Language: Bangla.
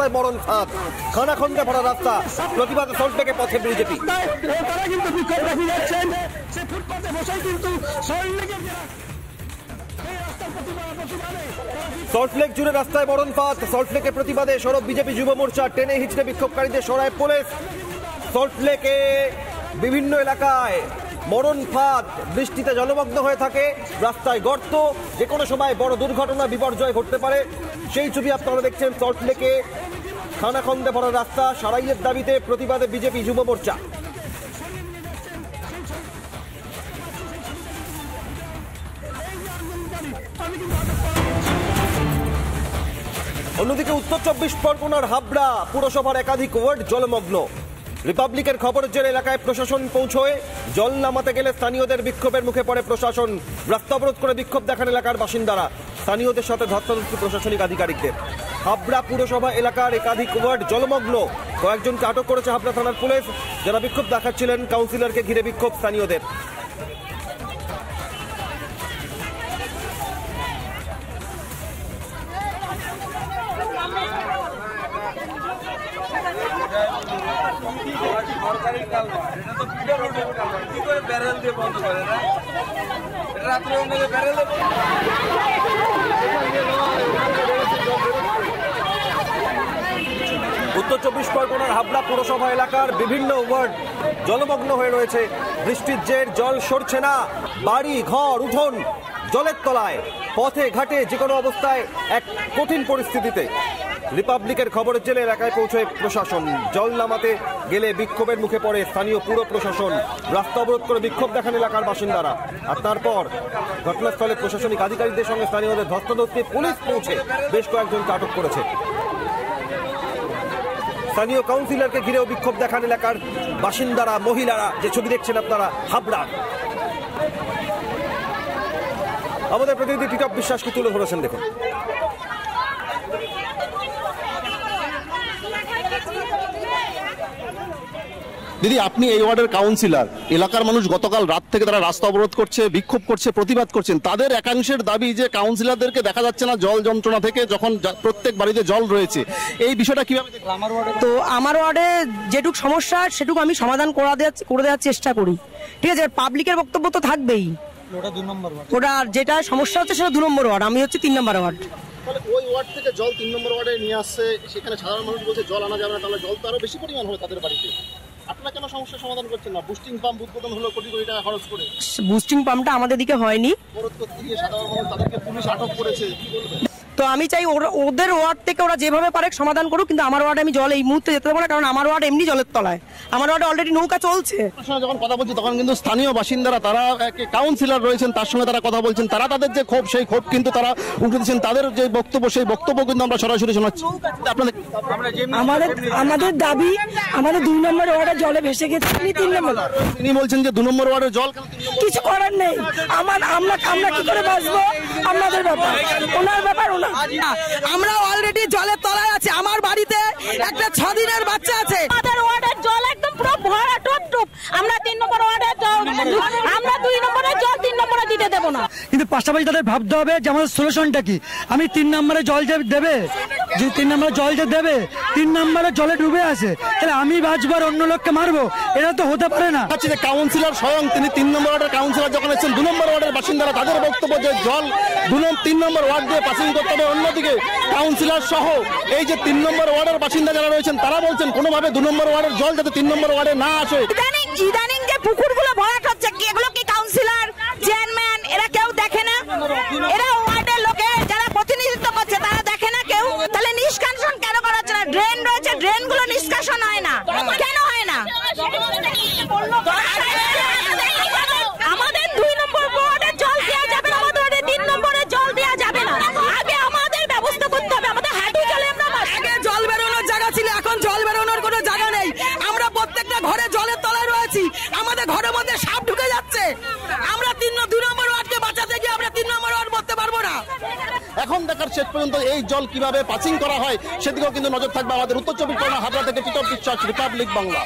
রাস্তায় মরণ ফাঁদ, খানাখন্দে ভরা রাস্তা, প্রতিবাদে সল্টলেকে পথে বিজেপি। সল্টলেক জুড়ে রাস্তায় মরণ ফাঁদ, সল্টলেকে প্রতিবাদে সরব বিজেপি যুব মোর্চা, টেনে হিচড়ে বিক্ষোভকারীদের সরায় পুলিশ। সল্টলেকে বিভিন্ন এলাকায় মরণ ফাঁদ, বৃষ্টিতে জলমগ্ন হয়ে থাকে, রাস্তায় গর্ত, যে কোনো সময় বড় দুর্ঘটনা বিপর্যয় ঘটতে পারে, সেই ছবি আপনারা দেখছেন। সল্টলেকে খানাখন্দে ভরা রাস্তা, সারাইয়ের দাবিতে প্রতিবাদে বিজেপি যুব মোর্চা। অন্যদিকে উত্তর 24 পরগনার হাবড়া পুরসভার একাধিক ওয়ার্ড জলমগ্ন। রিপাবলিকের খবরের জের এলাকায় প্রশাসন পৌঁছয়, জল নামাতে গেলে স্থানীয়দের বিক্ষোভের মুখে পড়ে প্রশাসন। রাস্তা অবরোধ করে বিক্ষোভ দেখান এলাকার বাসিন্দারা, স্থানীয়দের সাথে ধস্তাধস্তি প্রশাসনিক আধিকারিকদের। হাবড়া পুরসভা এলাকার একাধিক ওয়ার্ড জলমগ্ন, কয়েকজনকে আটক করেছে হাবড়া থানার পুলিশ, যারা বিক্ষোভ দেখাচ্ছিলেন। কাউন্সিলরকে ঘিরে বিক্ষোভ স্থানীয়দের। সরকারি কালভার্ট, এটা তো পিডার রোডের কালভার্ট, কি করে ব্যারেল দিয়ে বন্ধ করে না? রাত্রে অন্যকে ব্যারেলে উত্তর 24 পরগনার হাবড়া পুরসভা এলাকার বিভিন্ন ওয়ার্ড জলমগ্ন হয়ে রয়েছে। বৃষ্টির জের জল সরছে না, বাড়ি ঘর উঠোন জলের তলায়, পথে ঘাটে যে কোনো অবস্থায় এক কঠিন পরিস্থিতিতে। রিপাবলিকের খবরের জেলে এলাকায় পৌঁছয় প্রশাসন, জল নামাতে গেলে বিক্ষোভের মুখে পড়ে স্থানীয় পুর প্রশাসন। রাস্তা অবরোধ করে বিক্ষোভ দেখান এলাকার বাসিন্দারা, আর তারপর ঘটনাস্থলে প্রশাসনিক আধিকারিকদের সঙ্গে স্থানীয়দের ধস্তাধস্তি, পুলিশ পৌঁছে বেশ কয়েকজনকে আটক করেছে। স্থানীয় কাউন্সিলরকে ঘিরেও বিক্ষোভ দেখান এলাকার বাসিন্দারা, মহিলারা, যে ছবি দেখছেন আপনারা হাবড়ার। আমাদের প্রতিনিধি টিটপ বিশ্বাসকে তুলে ধরেছেন, দেখুন। দিদি, আপনি এই ওয়ার্ডের কাউন্সিলর, এলাকার মানুষ গতকাল রাত থেকে তারা রাস্তা অবরোধ করছে, বিক্ষোভ করছে, প্রতিবাদ করছেন। তাদের একাংশের দাবি যে কাউন্সিলরদেরকে দেখা যাচ্ছে না জল যন্ত্রণা থেকে, যখন প্রত্যেক বাড়িতে জল রয়েছে। এই বিষয়টা কিভাবে? তো আমার ওয়ার্ডে যেটুকু সমস্যা সেটুকু আমি সমাধান করে দেওয়ার চেষ্টা করি, ঠিক আছে। পাবলিকের বক্তব্য তো থাকবেই, ওটা যেটা সমস্যা হচ্ছে সেটা 2 নম্বর ওয়ার্ড, আমি হচ্ছে 3 নম্বর ওয়ার্ড। ওই ওয়ার্ড থেকে জল 3 নম্বর ওয়ার্ডে নিয়ে আসছে, সেখানে সাধারণ মানুষ বলছে জল আনা যাবে না, তাহলে জল তো আরো বেশি পরিমাণ হবে তাদের বাড়িতে। আপনারা কেন সমস্যার সমাধান করছেন না? বুস্টিং পাম্প উদ্বোধন হলো কোটি কোটি টাকা খরচ করে, বুস্টিং পাম্পটা আমাদের দিকে হয়নি, অবরোধ করতে গিয়ে সাধারণ মানুষ, তাদেরকে পুলিশ আটক করেছে, কি বলবেন? তো আমি চাই ওদের ওয়ার্ড থেকে ওরা যেভাবে পারে সমাধান করুক, কিন্তু আমার ওয়ার্ডে আমি জল এই মুহূর্তে যেতে দেবো না, কারণ আমার ওয়ার্ড এমনি জলের তলায়, আমার ওয়ার্ডে অলরেডি নৌকা চলছে। যখন কথা বলছি তখন কিন্তু স্থানীয় বাসিন্দারা, তারা কাউন্সিলর রয়েছেন, তার সঙ্গে তারা কথা বলছেন, তারা তাদের যে ক্ষোভ, সেই ক্ষোভ কিন্তু তারা উঠে দিচ্ছেন। তাদের যে বক্তব্য, সেই বক্তব্য কিন্তু আমরা সরাসরি শোনাচ্ছি। আমাদের দাবি, আমাদের 2 নম্বর ওয়ার্ডে জলে ভেসে গেছে, 3 নম্বর। তিনি বলছেন যে 2 নম্বর ওয়ার্ডের জল কিছু করার নেই, আমরা কি করে বাঁচবো, আমাদের ব্যাপার, ওনার ব্যাপার ওনার। আমরা অলরেডি জলের তলায় আছে, আমার বাড়িতে একটা 6 দিনের বাচ্চা আছে। আমাদের ওয়ার্ডের জল একদম পুরো ভরা টপ। আমরা 3 নম্বর ওয়ার্ডের আমরা 2 নম্বরের জল 3 নম্বরে দিতে দেব না। কিন্তু পাশাপাশি তাদের ভাবতে হবে যে আমাদের সলিউশনটা কি। আমি 3 নম্বরে জল যে দেবে, যে 3 নম্বরে জল যে দেবে, 3 নম্বরে জলে ডুবে আছে, তাহলে আমি বাঁচবো আর অন্য লোককে মারবো, এটা তো হতে পারে না। কাউন্সিলর স্বয়ং তিনি 3 নম্বর ওয়ার্ডের কাউন্সিলর যখন এসেছেন, 2 নম্বর ওয়ার্ডের বাসিন্দারা তাদের বক্তব্য যে জল 3 নম্বর ওয়ার্ড দিয়ে পাসিং করতে হবে। অন্যদিকে কাউন্সিলর সহ এই যে 3 নম্বর ওয়ার্ডের বাসিন্দা যারা রয়েছেন, তারা বলছেন কোনোভাবে 2 নম্বর ওয়ার্ডের জল যাতে 3 নম্বর ওয়ার্ডে না আসে। ইদানিং যে পুকুরগুলো ভরাট হচ্ছে, কি এগুলো কি কাউন্সিলর, চেয়ারম্যান এরা কেউ দেখে না? এরা ওয়ার্ডের লোকে যারা প্রতিনিধিত্ব করছে তারা দেখে না কেউ? তাহলে নিষ্কাশন কেন করা হচ্ছে না? ড্রেন রয়েছে, ড্রেনগুলো নিষ্কাশন হয় না, কেন হয় না? আমাদের 2 নম্বর ওয়ার্ডের জল দেওয়া যাবে না, আমাদের 3 নম্বরের জল দেওয়া যাবে না। আগে আমাদের ব্যবস্থা করতে হবে, আমাদের হাঁটু জলে আমরা আগে জল বেরোনোর জায়গা ছিল, এখন জল বেরোনোর কোনো জায়গা নেই। আমরা প্রত্যেকটা ঘরে জলের তলায় রয়েছি, আমাদের ঘরের মধ্যে সাপ ঢুকে যাচ্ছে। আমরা 2 নম্বর ওয়ার্ডকে বাঁচাতে গিয়ে আমরা 3 নম্বর ওয়ার্ড করতে পারবো না। এখন দেখার শেষ পর্যন্ত এই জল কিভাবে পাসিং করা হয় সেদিকেও কিন্তু নজর থাকবে আমাদের। উত্তর 24 পরগনা হাবড়া থেকে টিটপ বিশ্বাস, রিপাবলিক বাংলা।